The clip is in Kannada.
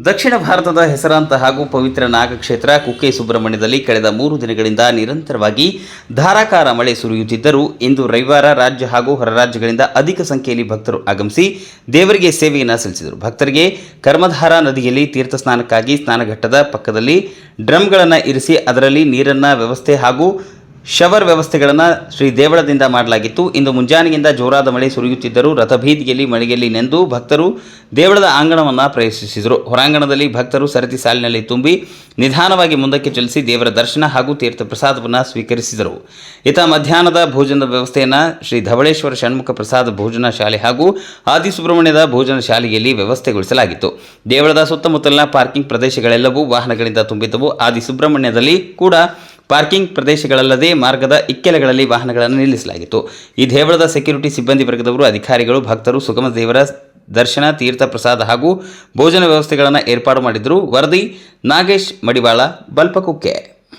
ದಕ್ಷಿಣ ಭಾರತದ ಹೆಸರಾಂತ ಹಾಗೂ ಪವಿತ್ರ ನಾಗಕ್ಷೇತ್ರ ಕುಕ್ಕೆ ಸುಬ್ರಹ್ಮಣ್ಯದಲ್ಲಿ ಕಳೆದ 3 ದಿನಗಳಿಂದ ನಿರಂತರವಾಗಿ ಧಾರಾಕಾರ ಮಳೆ ಸುರಿಯುತ್ತಿದ್ದರೂ ಇಂದು ರವಿವಾರ ರಾಜ್ಯ ಹಾಗೂ ಹೊರ ರಾಜ್ಯಗಳಿಂದ ಅಧಿಕ ಸಂಖ್ಯೆಯಲ್ಲಿ ಭಕ್ತರು ಆಗಮಿಸಿ ದೇವರಿಗೆ ಸೇವೆಯನ್ನು ಸಲ್ಲಿಸಿದರು. ಭಕ್ತರಿಗೆ ಕರ್ಮಧಾರಾ ನದಿಯಲ್ಲಿ ತೀರ್ಥ ಸ್ನಾನಕ್ಕಾಗಿ ಸ್ನಾನಘಟ್ಟದ ಪಕ್ಕದಲ್ಲಿ ಡ್ರಮ್ಗಳನ್ನು ಇರಿಸಿ ಅದರಲ್ಲಿ ನೀರನ್ನ ವ್ಯವಸ್ಥೆ ಹಾಗೂ ಶವರ್ ವ್ಯವಸ್ಥೆಗಳನ್ನು ಶ್ರೀ ದೇವಳದಿಂದ ಮಾಡಲಾಗಿತ್ತು. ಇಂದು ಮುಂಜಾನೆಯಿಂದ ಜೋರಾದ ಮಳೆ ಸುರಿಯುತ್ತಿದ್ದರೂ ರಥಬೀದಿಯಲ್ಲಿ ಮಳೆಯಲ್ಲಿ ನೆಂದು ಭಕ್ತರು ದೇವಳದ ಆಂಗಣವನ್ನು ಪ್ರವೇಶಿಸಿದರು. ಹೊರಾಂಗಣದಲ್ಲಿ ಭಕ್ತರು ಸರತಿ ಸಾಲಿನಲ್ಲಿ ತುಂಬಿ ನಿಧಾನವಾಗಿ ಮುಂದಕ್ಕೆ ಚಲಿಸಿ ದೇವರ ದರ್ಶನ ಹಾಗೂ ತೀರ್ಥ ಪ್ರಸಾದವನ್ನು ಸ್ವೀಕರಿಸಿದರು. ಮಧ್ಯಾಹ್ನದ ಭೋಜನದ ವ್ಯವಸ್ಥೆಯನ್ನು ಶ್ರೀ ಧವಳೇಶ್ವರ ಷಣ್ಮುಖ ಪ್ರಸಾದ ಭೋಜನ ಶಾಲೆ ಹಾಗೂ ಆದಿಸುಬ್ರಹ್ಮಣ್ಯದ ಭೋಜನ ಶಾಲೆಯಲ್ಲಿ ವ್ಯವಸ್ಥೆಗೊಳಿಸಲಾಗಿತ್ತು. ದೇವಳದ ಸುತ್ತಮುತ್ತಲಿನ ಪಾರ್ಕಿಂಗ್ ಪ್ರದೇಶಗಳೆಲ್ಲವೂ ವಾಹನಗಳಿಂದ ತುಂಬಿದ್ದವು. ಆದಿಸುಬ್ರಹ್ಮಣ್ಯದಲ್ಲಿ ಕೂಡ ಪಾರ್ಕಿಂಗ್ ಪ್ರದೇಶಗಳಲ್ಲದೆ ಮಾರ್ಗದ ಇಕ್ಕೆಲೆಗಳಲ್ಲಿ ವಾಹನಗಳನ್ನು ನಿಲ್ಲಿಸಲಾಗಿತ್ತು. ಈ ದೇವಳದ ಸೆಕ್ಯೂರಿಟಿ ಸಿಬ್ಬಂದಿ ವರ್ಗದವರು, ಅಧಿಕಾರಿಗಳು ಭಕ್ತರು ಸುಗಮ ದೇವರ ದರ್ಶನ, ತೀರ್ಥ ಪ್ರಸಾದ ಹಾಗೂ ಭೋಜನ ವ್ಯವಸ್ಥೆಗಳನ್ನು ಏರ್ಪಾಡು ಮಾಡಿದ್ದರು. ವರದಿ ನಾಗೇಶ್ ಮಡಿವಾಳ, ಬಲ್ಪಕುಕ್ಕೆ.